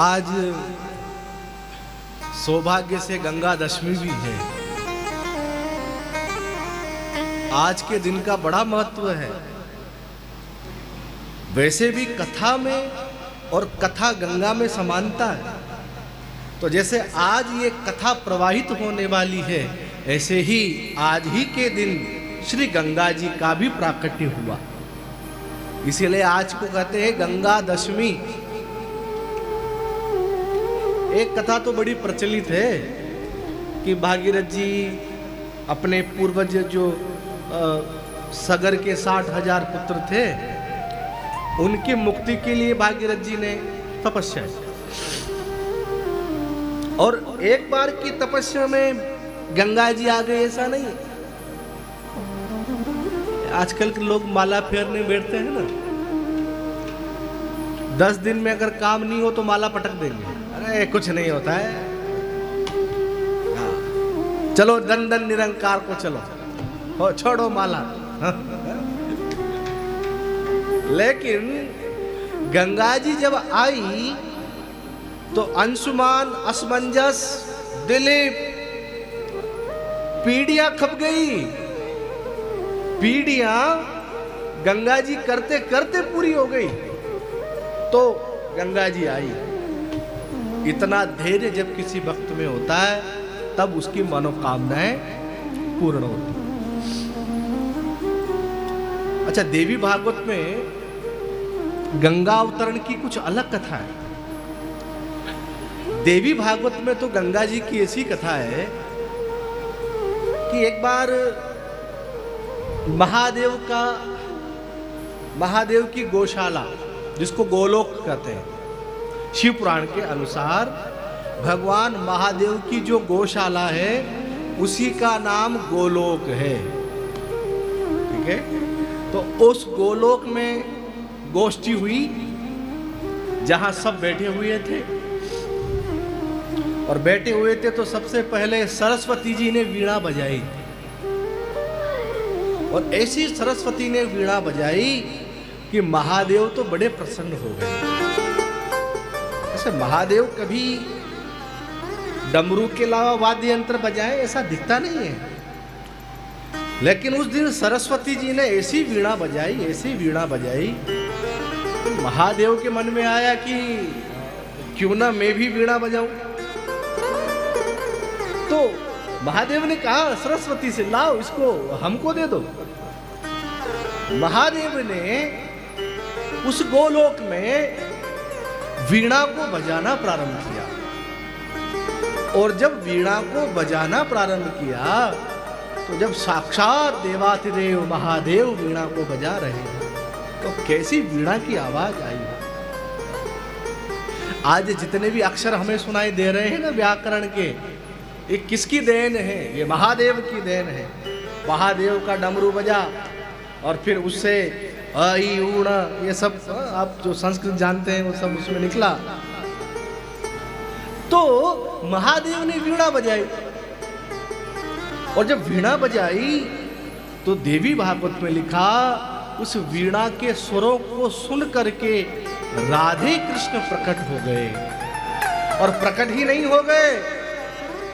आज सौभाग्य से गंगा दशमी भी है। आज के दिन का बड़ा महत्व है। वैसे भी कथा में और कथा गंगा में समानता है। तो जैसे आज ये कथा प्रवाहित होने वाली है, ऐसे ही आज ही के दिन श्री गंगा जी का भी प्राकट्य हुआ। इसीलिए आज को कहते हैं गंगा दशमी। एक कथा तो बड़ी प्रचलित है कि भागीरथ जी अपने पूर्वज जो सगर के 60,000 पुत्र थे, उनकी मुक्ति के लिए भागीरथ जी ने तपस्या की। और एक बार की तपस्या में गंगा जी आ गए ऐसा नहीं। आजकल के लोग माला फेरने बैठते हैं ना, 10 दिन में अगर काम नहीं हो तो माला पटक देंगे। अरे कुछ नहीं होता है, चलो दन दन निरंकार को चलो, हो छोड़ो माला। लेकिन गंगा जी जब आई तो अंशुमान, असमंजस, दिलीप, पीढ़ियां खप गई। पीढ़ियां गंगा जी करते करते पूरी हो गई तो गंगा जी आई। इतना धैर्य जब किसी भक्त में होता है तब उसकी मनोकामनाएं पूर्ण होती। अच्छा, देवी भागवत में गंगा अवतरण की कुछ अलग कथा है। देवी भागवत में तो गंगा जी की ऐसी कथा है कि एक बार महादेव की गौशाला, जिसको गोलोक कहते हैं, शिव पुराण के अनुसार भगवान महादेव की जो गौशाला है उसी का नाम गोलोक है। ठीक है, तो उस गोलोक में गोष्ठी हुई जहां सब बैठे हुए थे। और बैठे हुए थे तो सबसे पहले सरस्वती जी ने वीणा बजाई। और ऐसी सरस्वती ने वीणा बजाई कि महादेव तो बड़े प्रसन्न हो गए। ऐसे महादेव कभी डमरू के अलावा वाद्य यंत्र बजाए ऐसा दिखता नहीं है। लेकिन उस दिन सरस्वती जी ने ऐसी वीणा बजाई, तो महादेव के मन में आया कि क्यों ना मैं भी वीणा बजाऊं। तो महादेव ने कहा सरस्वती से, लाओ इसको हमको दे दो। महादेव ने उस गोलोक में वीणा को बजाना प्रारंभ किया। और जब वीणा को बजाना प्रारंभ किया तो जब साक्षात देवाधिदेव महादेव वीणा को बजा रहे हैं तो कैसी वीणा की आवाज आई। आज जितने भी अक्षर हमें सुनाई दे रहे हैं ना व्याकरण के, ये किसकी देन है? ये महादेव की देन है। महादेव का डमरू बजा और फिर उससे आई ऊण, ये सब आप जो संस्कृत जानते हैं वो सब उसमें निकला। तो महादेव ने वीणा बजाई। और जब वीणा बजाई तो देवी भागवत में लिखा, उस वीणा के स्वरों को सुन करके राधे कृष्ण प्रकट हो गए। और प्रकट ही नहीं हो गए,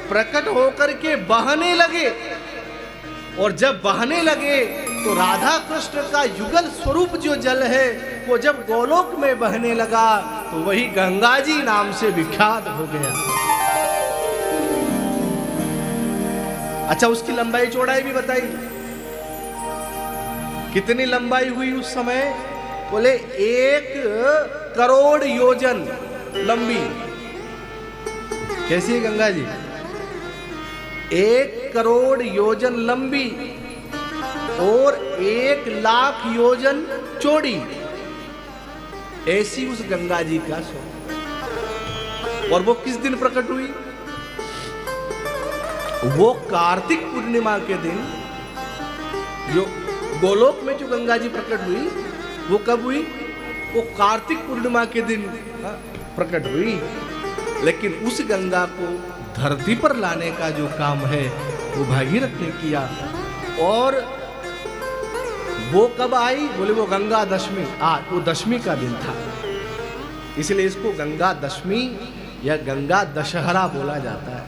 प्रकट होकर के बहने लगे। और जब बहने लगे तो राधा कृष्ण का युगल स्वरूप जो जल है वो जब गोलोक में बहने लगा तो वही गंगा जी नाम से विख्यात हो गया। अच्छा, उसकी लंबाई चौड़ाई भी बताई। कितनी लंबाई हुई उस समय? बोले 1 करोड़ योजन लंबी। कैसी है गंगा जी? 1 करोड़ योजन लंबी और 1 लाख योजन चौड़ी। ऐसी उस गंगा जी का स्वरूप। और वो किस दिन प्रकट हुई? वो कार्तिक पूर्णिमा के दिन। जो गोलोक में जो गंगा जी प्रकट हुई वो कब हुई? वो कार्तिक पूर्णिमा के दिन प्रकट हुई। लेकिन उस गंगा को धरती पर लाने का जो काम है वो भागीरथ ने किया। और वो कब आई? बोले वो गंगा दशमी, आज वो दशमी का दिन था। इसलिए इसको गंगा दशमी या गंगा दशहरा बोला जाता है।